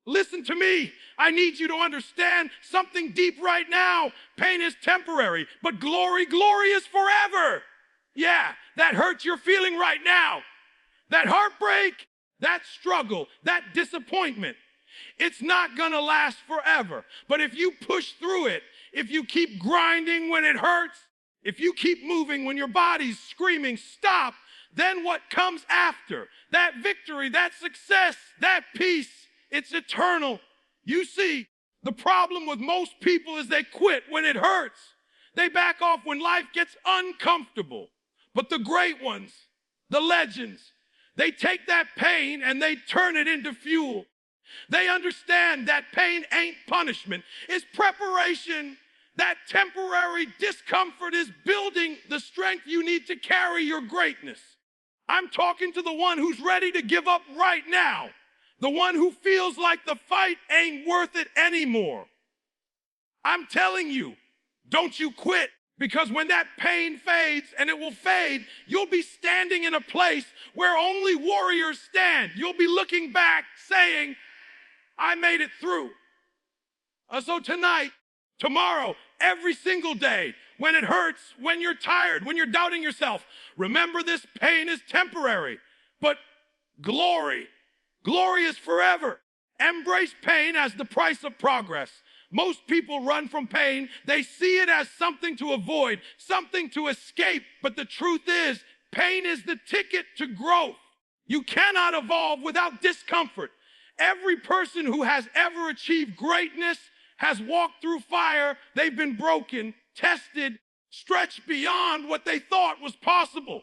Listen to me. I need you to understand something deep right now. Pain is temporary, but glory is forever. Yeah, that hurt you're feeling right now. That heartbreak, that struggle, that disappointment, it's not gonna last forever. But if you push through it, if you keep grinding when it hurts, if you keep moving when your body's screaming, stop, then what comes after? That victory, that success, that peace, it's eternal. You see, the problem with most people is they quit when it hurts. They back off when life gets uncomfortable. But the great ones, the legends, they take that pain and they turn it into fuel. They understand that pain ain't punishment, it's preparation. That temporary discomfort is building the strength you need to carry your greatness. I'm talking to the one who's ready to give up right now. The one who feels like the fight ain't worth it anymore. I'm telling you, don't you quit. Because when that pain fades, and it will fade, you'll be standing in a place where only warriors stand. You'll be looking back saying, I made it through. So tonight, tomorrow, every single day, when it hurts, when you're tired, when you're doubting yourself, remember this pain is temporary, but glory is forever. Embrace pain as the price of progress. Most people run from pain. They see it as something to avoid, something to escape. But the truth is, pain is the ticket to growth. You cannot evolve without discomfort. Every person who has ever achieved greatness has walked through fire. They've been broken, tested, stretched beyond what they thought was possible.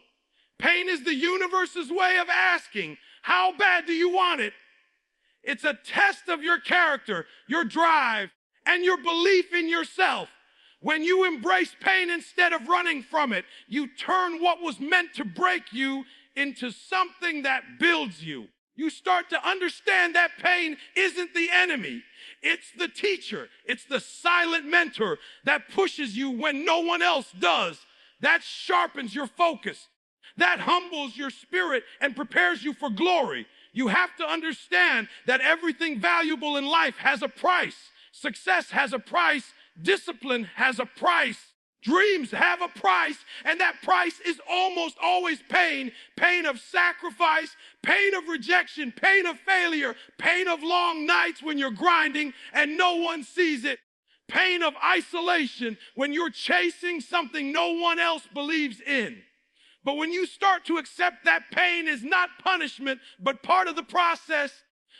Pain is the universe's way of asking, how bad do you want it? It's a test of your character, your drive, and your belief in yourself. When you embrace pain instead of running from it, you turn what was meant to break you into something that builds you. You start to understand that pain isn't the enemy. It's the teacher. It's the silent mentor that pushes you when no one else does. That sharpens your focus. That humbles your spirit and prepares you for glory. You have to understand that everything valuable in life has a price. Success has a price. Discipline has a price. Dreams have a price, and that price is almost always pain. Pain of sacrifice, pain of rejection, pain of failure, pain of long nights when you're grinding and no one sees it. Pain of isolation when you're chasing something no one else believes in. But when you start to accept that pain is not punishment, but part of the process,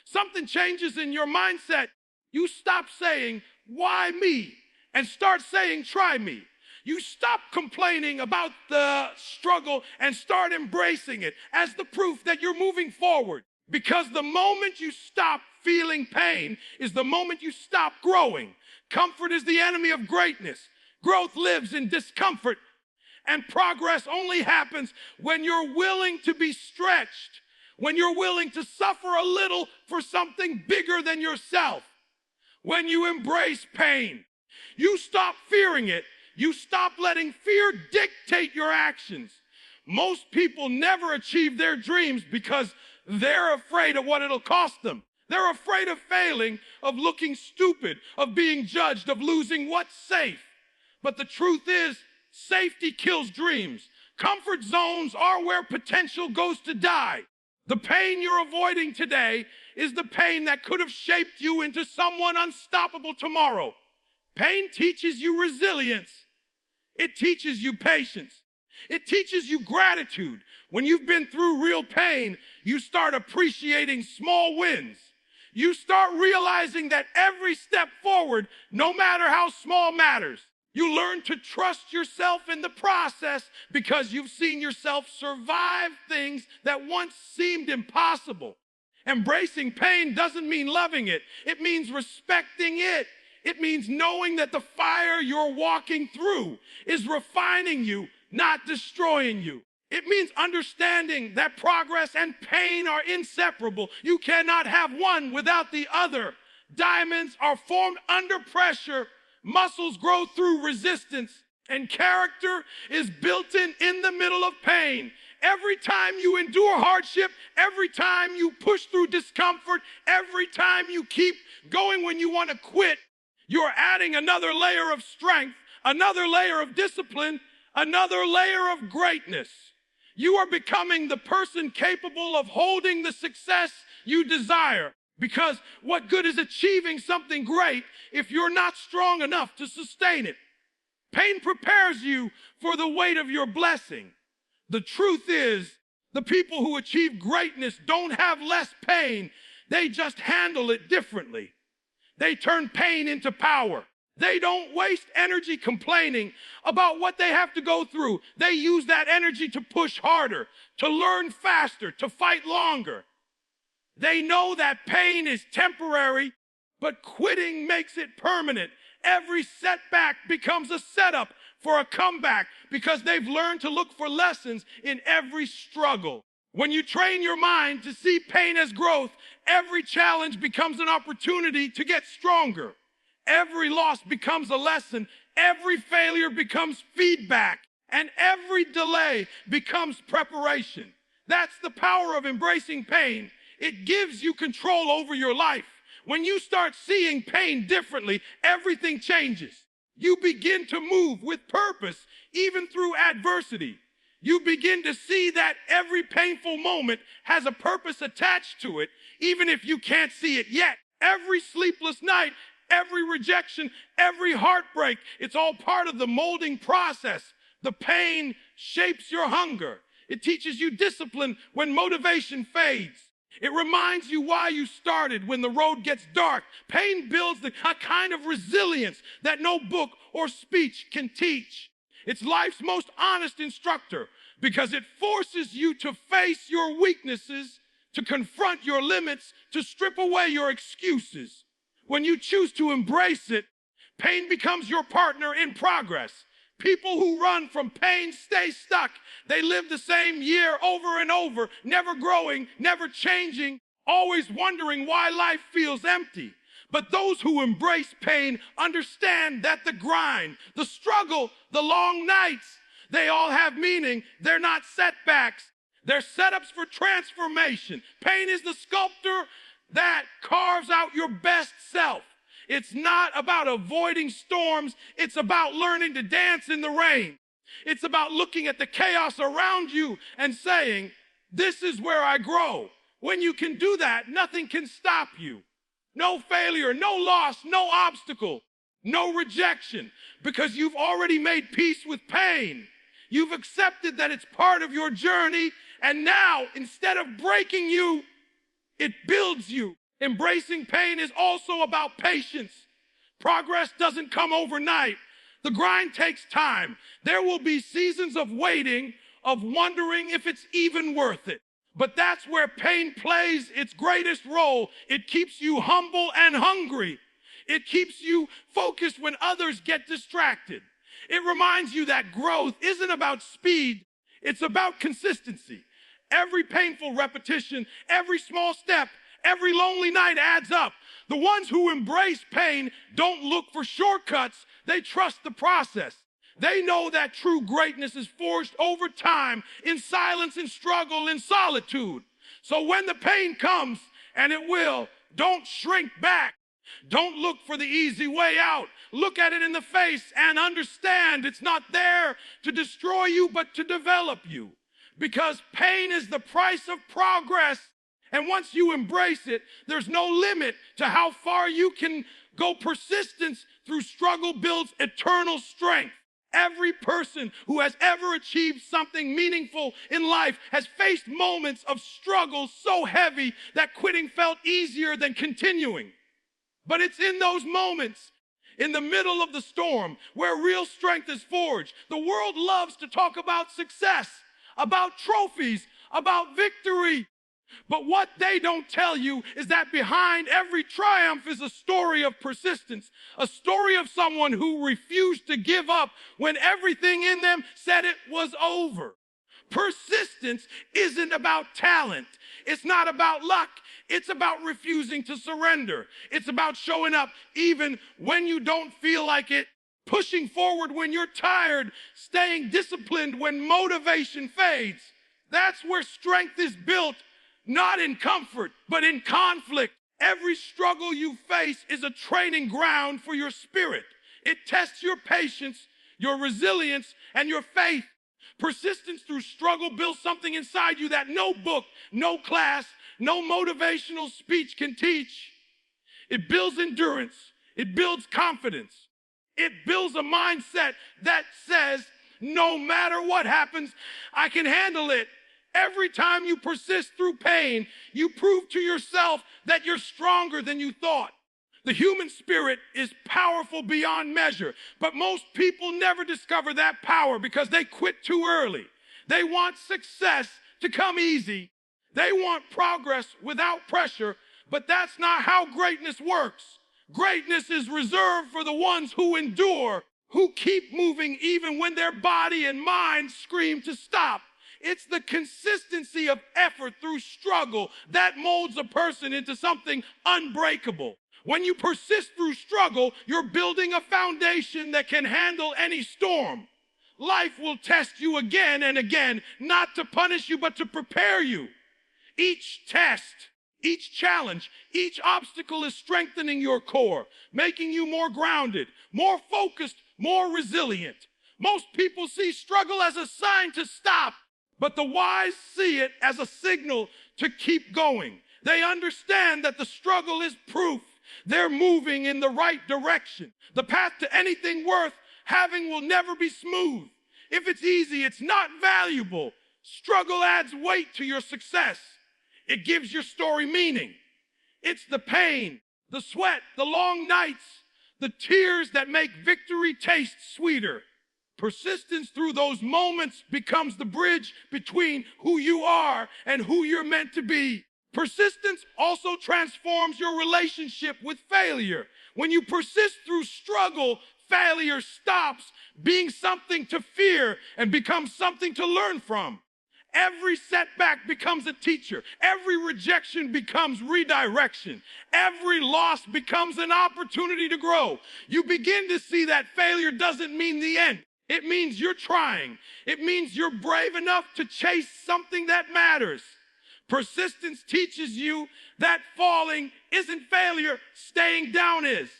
something changes in your mindset. You stop saying, why me? And start saying, try me. You stop complaining about the struggle and start embracing it as the proof that you're moving forward. Because the moment you stop feeling pain is the moment you stop growing. Comfort is the enemy of greatness. Growth lives in discomfort. And progress only happens when you're willing to be stretched, when you're willing to suffer a little for something bigger than yourself. When you embrace pain, you stop fearing it. You stop letting fear dictate your actions. Most people never achieve their dreams because they're afraid of what it'll cost them. They're afraid of failing, of looking stupid, of being judged, of losing what's safe. But the truth is, safety kills dreams. Comfort zones are where potential goes to die. The pain you're avoiding today is the pain that could have shaped you into someone unstoppable tomorrow. Pain teaches you resilience. It teaches you patience. It teaches you gratitude. When you've been through real pain, you start appreciating small wins. You start realizing that every step forward, no matter how small, matters. You learn to trust yourself in the process because you've seen yourself survive things that once seemed impossible. Embracing pain doesn't mean loving it. It means respecting it. It means knowing that the fire you're walking through is refining you, not destroying you. It means understanding that progress and pain are inseparable. You cannot have one without the other. Diamonds are formed under pressure. Muscles grow through resistance, and character is built in the middle of pain. Every time you endure hardship, every time you push through discomfort, every time you keep going when you want to quit, you're adding another layer of strength, another layer of discipline, another layer of greatness. You are becoming the person capable of holding the success you desire. Because what good is achieving something great if you're not strong enough to sustain it? Pain prepares you for the weight of your blessing. The truth is, the people who achieve greatness don't have less pain. They just handle it differently. They turn pain into power. They don't waste energy complaining about what they have to go through. They use that energy to push harder, to learn faster, to fight longer. They know that pain is temporary, but quitting makes it permanent. Every setback becomes a setup for a comeback because they've learned to look for lessons in every struggle. When you train your mind to see pain as growth, every challenge becomes an opportunity to get stronger. Every loss becomes a lesson. Every failure becomes feedback. And every delay becomes preparation. That's the power of embracing pain. It gives you control over your life. When you start seeing pain differently, everything changes. You begin to move with purpose, even through adversity. You begin to see that every painful moment has a purpose attached to it, even if you can't see it yet. Every sleepless night, every rejection, every heartbreak, it's all part of the molding process. The pain shapes your hunger. It teaches you discipline when motivation fades. It reminds you why you started when the road gets dark. Pain builds a kind of resilience that no book or speech can teach. It's life's most honest instructor because it forces you to face your weaknesses, to confront your limits, to strip away your excuses. When you choose to embrace it, pain becomes your partner in progress. People who run from pain stay stuck. They live the same year over and over, never growing, never changing, always wondering why life feels empty. But those who embrace pain understand that the grind, the struggle, the long nights, they all have meaning. They're not setbacks. They're setups for transformation. Pain is the sculptor that carves out your best self. It's not about avoiding storms. It's about learning to dance in the rain. It's about looking at the chaos around you and saying, this is where I grow. When you can do that, nothing can stop you. No failure, no loss, no obstacle, no rejection, because you've already made peace with pain. You've accepted that it's part of your journey, and now, instead of breaking you, it builds you. Embracing pain is also about patience. Progress doesn't come overnight. The grind takes time. There will be seasons of waiting, of wondering if it's even worth it. But that's where pain plays its greatest role. It keeps you humble and hungry. It keeps you focused when others get distracted. It reminds you that growth isn't about speed, it's about consistency. Every painful repetition, every small step, every lonely night adds up. The ones who embrace pain don't look for shortcuts. They trust the process. They know that true greatness is forged over time, in silence, in struggle, in solitude. So when the pain comes, and it will, don't shrink back. Don't look for the easy way out. Look at it in the face and understand it's not there to destroy you, but to develop you. Because pain is the price of progress. And once you embrace it, there's no limit to how far you can go. Persistence through struggle builds eternal strength. Every person who has ever achieved something meaningful in life has faced moments of struggle so heavy that quitting felt easier than continuing. But it's in those moments, in the middle of the storm, where real strength is forged. The world loves to talk about success, about trophies, about victory. But what they don't tell you is that behind every triumph is a story of persistence, a story of someone who refused to give up when everything in them said it was over. Persistence isn't about talent. It's not about luck. It's about refusing to surrender. It's about showing up even when you don't feel like it, pushing forward when you're tired, staying disciplined when motivation fades. That's where strength is built, not in comfort, but in conflict. Every struggle you face is a training ground for your spirit. It tests your patience, your resilience, and your faith. Persistence through struggle builds something inside you that no book, no class, no motivational speech can teach. It builds endurance. It builds confidence. It builds a mindset that says, no matter what happens, I can handle it. Every time you persist through pain, you prove to yourself that you're stronger than you thought. The human spirit is powerful beyond measure, but most people never discover that power because they quit too early. They want success to come easy. They want progress without pressure, but that's not how greatness works. Greatness is reserved for the ones who endure, who keep moving even when their body and mind scream to stop. It's the consistency of effort through struggle that molds a person into something unbreakable. When you persist through struggle, you're building a foundation that can handle any storm. Life will test you again and again, not to punish you, but to prepare you. Each test, each challenge, each obstacle is strengthening your core, making you more grounded, more focused, more resilient. Most people see struggle as a sign to stop, but the wise see it as a signal to keep going. They understand that the struggle is proof they're moving in the right direction. The path to anything worth having will never be smooth. If it's easy, it's not valuable. Struggle adds weight to your success. It gives your story meaning. It's the pain, the sweat, the long nights, the tears that make victory taste sweeter. Persistence through those moments becomes the bridge between who you are and who you're meant to be. Persistence also transforms your relationship with failure. When you persist through struggle, failure stops being something to fear and becomes something to learn from. Every setback becomes a teacher. Every rejection becomes redirection. Every loss becomes an opportunity to grow. You begin to see that failure doesn't mean the end. It means you're trying. It means you're brave enough to chase something that matters. Persistence teaches you that falling isn't failure, staying down is.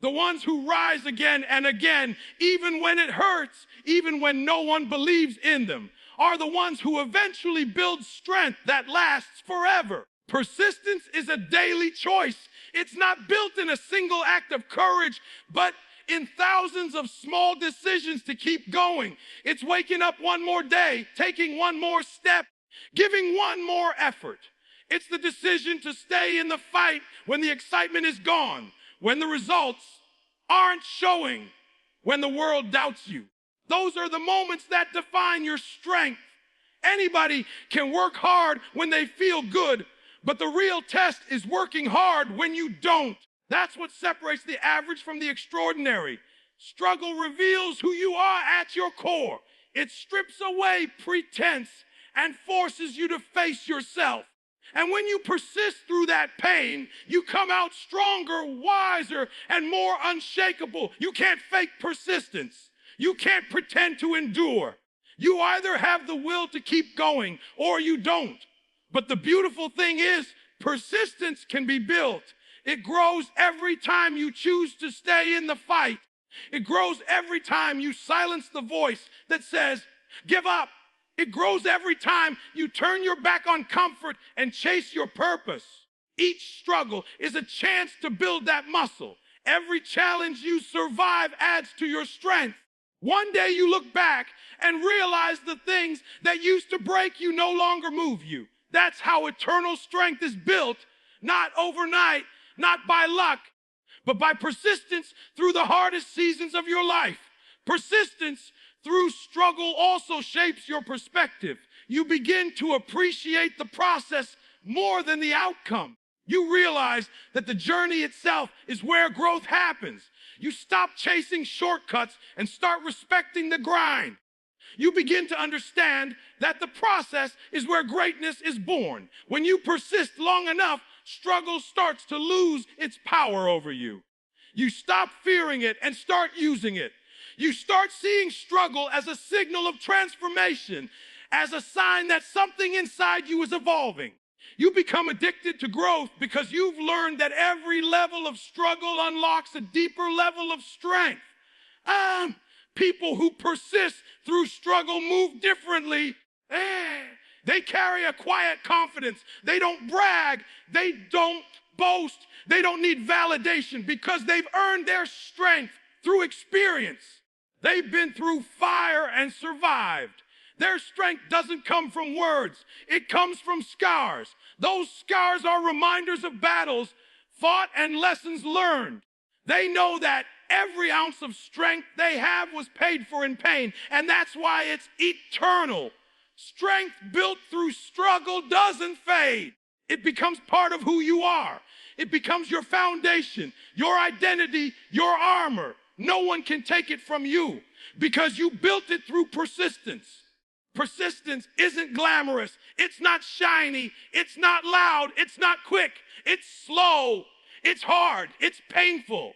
The ones who rise again and again, even when it hurts, even when no one believes in them, are the ones who eventually build strength that lasts forever. Persistence is a daily choice. It's not built in a single act of courage, but in thousands of small decisions to keep going. It's waking up one more day, taking one more step, giving one more effort. It's the decision to stay in the fight when the excitement is gone, when the results aren't showing, when the world doubts you. Those are the moments that define your strength. Anybody can work hard when they feel good, but the real test is working hard when you don't. That's what separates the average from the extraordinary. Struggle reveals who you are at your core. It strips away pretense and forces you to face yourself. And when you persist through that pain, you come out stronger, wiser, and more unshakable. You can't fake persistence. You can't pretend to endure. You either have the will to keep going or you don't. But the beautiful thing is, persistence can be built. It grows every time you choose to stay in the fight. It grows every time you silence the voice that says, give up. It grows every time you turn your back on comfort and chase your purpose. Each struggle is a chance to build that muscle. Every challenge you survive adds to your strength. One day you look back and realize the things that used to break you no longer move you. That's how eternal strength is built, not overnight, not by luck, but by persistence through the hardest seasons of your life. Persistence through struggle also shapes your perspective. You begin to appreciate the process more than the outcome. You realize that the journey itself is where growth happens. You stop chasing shortcuts and start respecting the grind. You begin to understand that the process is where greatness is born. When you persist long enough, struggle starts to lose its power over you. You stop fearing it and start using it. You start seeing struggle as a signal of transformation as a sign that something inside you is evolving. You become addicted to growth because you've learned that every level of struggle unlocks a deeper level of strength. People who persist through struggle move differently. They carry a quiet confidence. They don't brag. They don't boast. They don't need validation because they've earned their strength through experience. They've been through fire and survived. Their strength doesn't come from words. It comes from scars. Those scars are reminders of battles fought and lessons learned. They know that every ounce of strength they have was paid for in pain, and that's why it's eternal. Strength built through struggle doesn't fade. It becomes part of who you are. It becomes your foundation, your identity, your armor. No one can take it from you because you built it through persistence. Persistence isn't glamorous. It's not shiny. It's not loud. It's not quick. It's slow. It's hard. It's painful.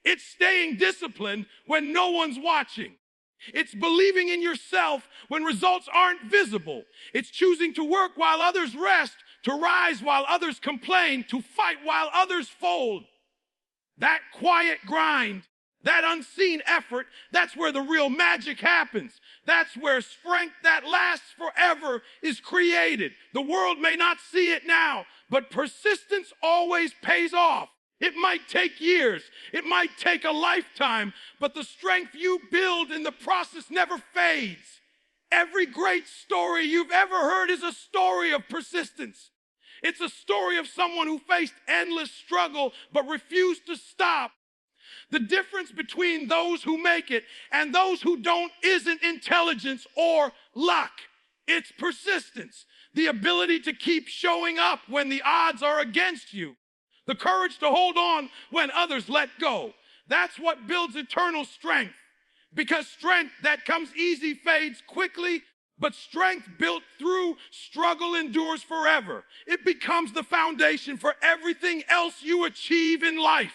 It's staying disciplined when no one's watching. It's believing in yourself when results aren't visible. It's choosing to work while others rest, to rise while others complain, to fight while others fold. That quiet grind, that unseen effort, that's where the real magic happens. That's where strength that lasts forever is created. The world may not see it now, but persistence always pays off. It might take years, it might take a lifetime, but the strength you build in the process never fades. Every great story you've ever heard is a story of persistence. It's a story of someone who faced endless struggle but refused to stop. The difference between those who make it and those who don't isn't intelligence or luck. It's persistence, the ability to keep showing up when the odds are against you. The courage to hold on when others let go. That's what builds eternal strength. Because strength that comes easy fades quickly, but strength built through struggle endures forever. It becomes the foundation for everything else you achieve in life.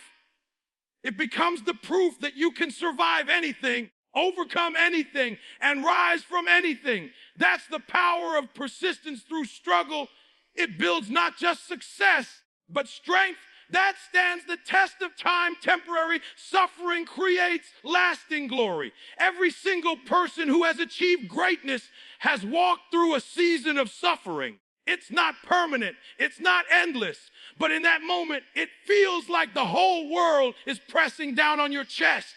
It becomes the proof that you can survive anything, overcome anything, and rise from anything. That's the power of persistence through struggle. It builds not just success, but strength that stands the test of time. Temporary suffering creates lasting glory. Every single person who has achieved greatness has walked through a season of suffering. It's not permanent. It's not endless. But in that moment, it feels like the whole world is pressing down on your chest.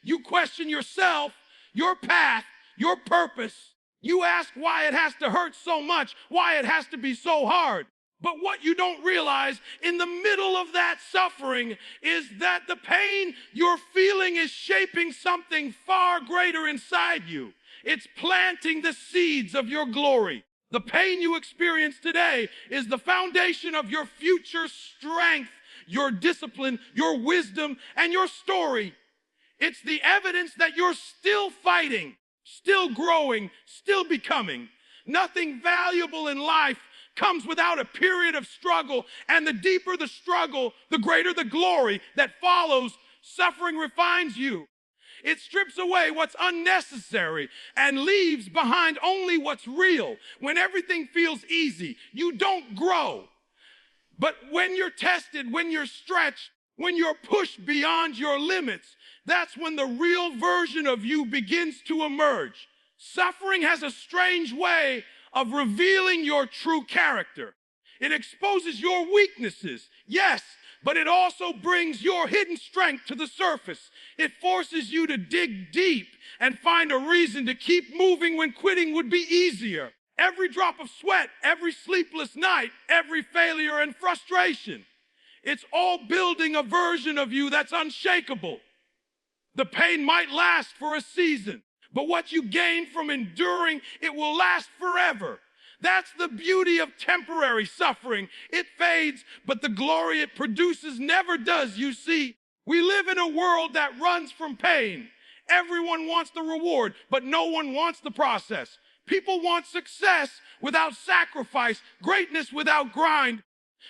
You question yourself, your path, your purpose. You ask why it has to hurt so much, why it has to be so hard. But what you don't realize in the middle of that suffering is that the pain you're feeling is shaping something far greater inside you. It's planting the seeds of your glory. The pain you experience today is the foundation of your future strength, your discipline, your wisdom, and your story. It's the evidence that you're still fighting, still growing, still becoming. Nothing valuable in life comes without a period of struggle, and the deeper the struggle, the greater the glory that follows. Suffering refines you. It strips away what's unnecessary and leaves behind only what's real. When everything feels easy, you don't grow. But when you're tested, when you're stretched, when you're pushed beyond your limits, that's when the real version of you begins to emerge. Suffering has a strange way of revealing your true character. It exposes your weaknesses, yes, but it also brings your hidden strength to the surface. It forces you to dig deep and find a reason to keep moving when quitting would be easier. Every drop of sweat, every sleepless night, every failure and frustration, it's all building a version of you that's unshakable. The pain might last for a season, but what you gain from enduring, it will last forever. That's the beauty of temporary suffering. It fades, but the glory it produces never does. You see, we live in a world that runs from pain. Everyone wants the reward, but no one wants the process. People want success without sacrifice, greatness without grind,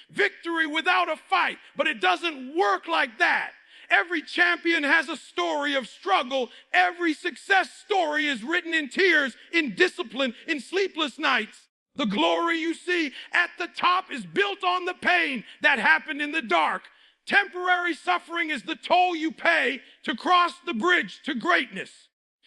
victory without a fight, but it doesn't work like that. Every champion has a story of struggle. Every success story is written in tears, in discipline, in sleepless nights. The glory you see at the top is built on the pain that happened in the dark. Temporary suffering is the toll you pay to cross the bridge to greatness.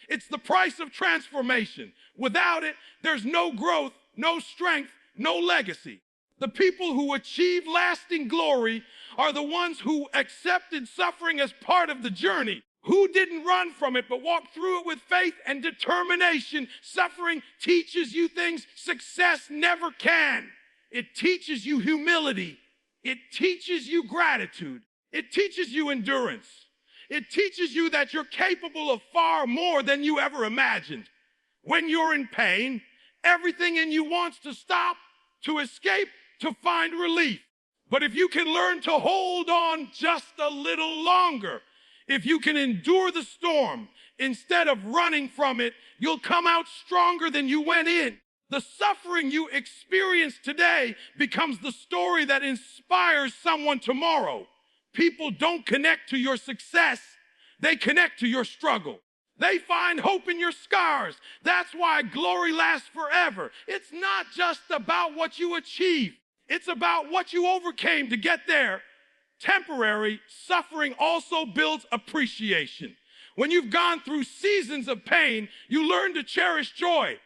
It's the price of transformation. Without it, there's no growth, no strength, no legacy. The people who achieve lasting glory are the ones who accepted suffering as part of the journey, who didn't run from it but walked through it with faith and determination. Suffering teaches you things success never can. It teaches you humility. It teaches you gratitude. It teaches you endurance. It teaches you that you're capable of far more than you ever imagined. When you're in pain, everything in you wants to stop, to escape, to find relief. But if you can learn to hold on just a little longer, if you can endure the storm instead of running from it, you'll come out stronger than you went in. The suffering you experience today becomes the story that inspires someone tomorrow. People don't connect to your success, they connect to your struggle. They find hope in your scars. That's why glory lasts forever. It's not just about what you achieve. It's about what you overcame to get there. Temporary suffering also builds appreciation. When you've gone through seasons of pain, you learn to cherish joy.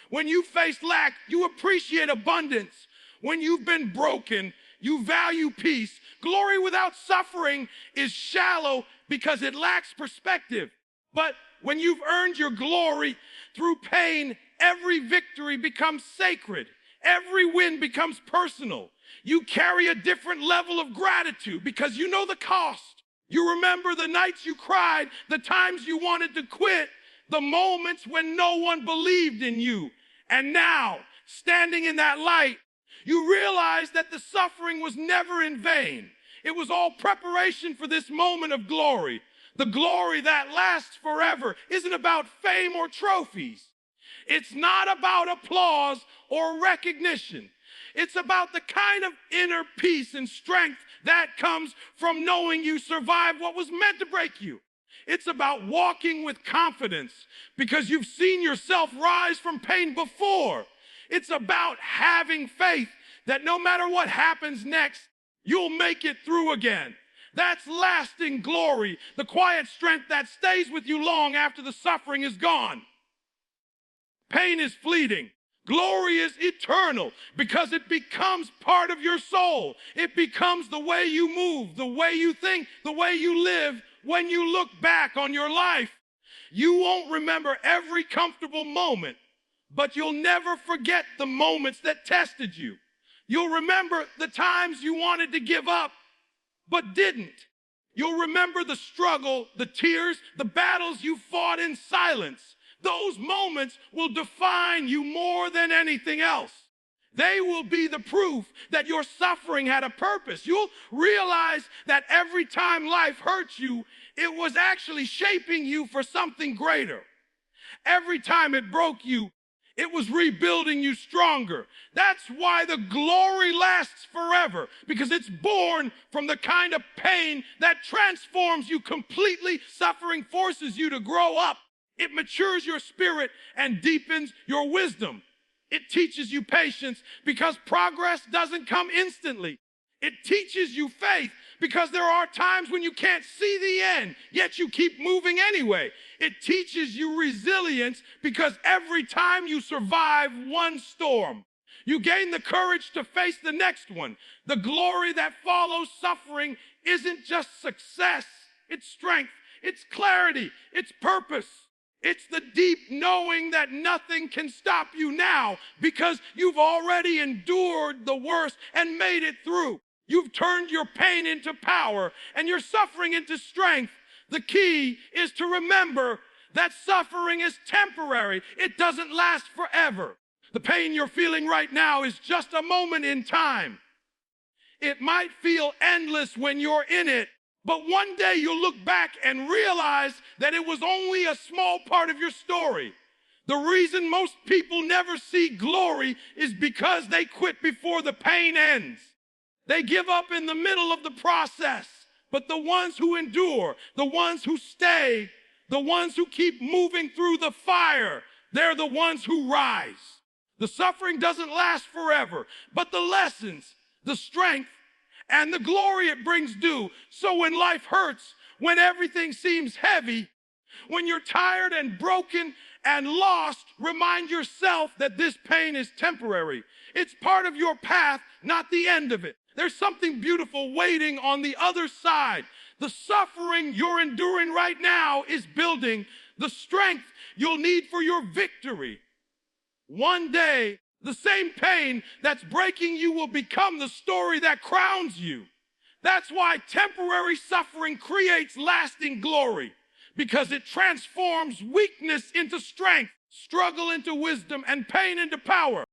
When you face lack, you appreciate abundance. When you've been broken, you value peace. Glory without suffering is shallow because it lacks perspective. But when you've earned your glory through pain, every victory becomes sacred. Every win becomes personal. You carry a different level of gratitude because you know the cost. You remember the nights you cried, the times you wanted to quit, the moments when no one believed in you. And now, standing in that light, you realize that the suffering was never in vain. It was all preparation for this moment of glory. The glory that lasts forever isn't about fame or trophies. It's not about applause or recognition. It's about the kind of inner peace and strength that comes from knowing you survived what was meant to break you. It's about walking with confidence because you've seen yourself rise from pain before. It's about having faith that no matter what happens next, you'll make it through again. That's lasting glory, the quiet strength that stays with you long after the suffering is gone. Pain is fleeting. Glory is eternal because it becomes part of your soul. It becomes the way you move, the way you think, the way you live. When you look back on your life, you won't remember every comfortable moment, but you'll never forget the moments that tested you. You'll remember the times you wanted to give up, but didn't. You'll remember the struggle, the tears, the battles you fought in silence. Those moments will define you more than anything else. They will be the proof that your suffering had a purpose. You'll realize that every time life hurts you, it was actually shaping you for something greater. Every time it broke you, it was rebuilding you stronger. That's why the glory lasts forever, because it's born from the kind of pain that transforms you completely. Suffering forces you to grow up. It matures your spirit and deepens your wisdom. It teaches you patience because progress doesn't come instantly. It teaches you faith because there are times when you can't see the end, yet you keep moving anyway. It teaches you resilience because every time you survive one storm, you gain the courage to face the next one. The glory that follows suffering isn't just success, it's strength, it's clarity, it's purpose. It's the deep knowing that nothing can stop you now because you've already endured the worst and made it through. You've turned your pain into power and your suffering into strength. The key is to remember that suffering is temporary. It doesn't last forever. The pain you're feeling right now is just a moment in time. It might feel endless when you're in it, but one day you'll look back and realize that it was only a small part of your story. The reason most people never see glory is because they quit before the pain ends. They give up in the middle of the process. But the ones who endure, the ones who stay, the ones who keep moving through the fire, they're the ones who rise. The suffering doesn't last forever, but the lessons, the strength, and the glory it brings do. So when life hurts, when everything seems heavy, when you're tired and broken and lost, remind yourself that this pain is temporary. It's part of your path, not the end of it. There's something beautiful waiting on the other side. The suffering you're enduring right now is building the strength you'll need for your victory. One day, the same pain that's breaking you will become the story that crowns you. That's why temporary suffering creates lasting glory, because it transforms weakness into strength, struggle into wisdom, and pain into power.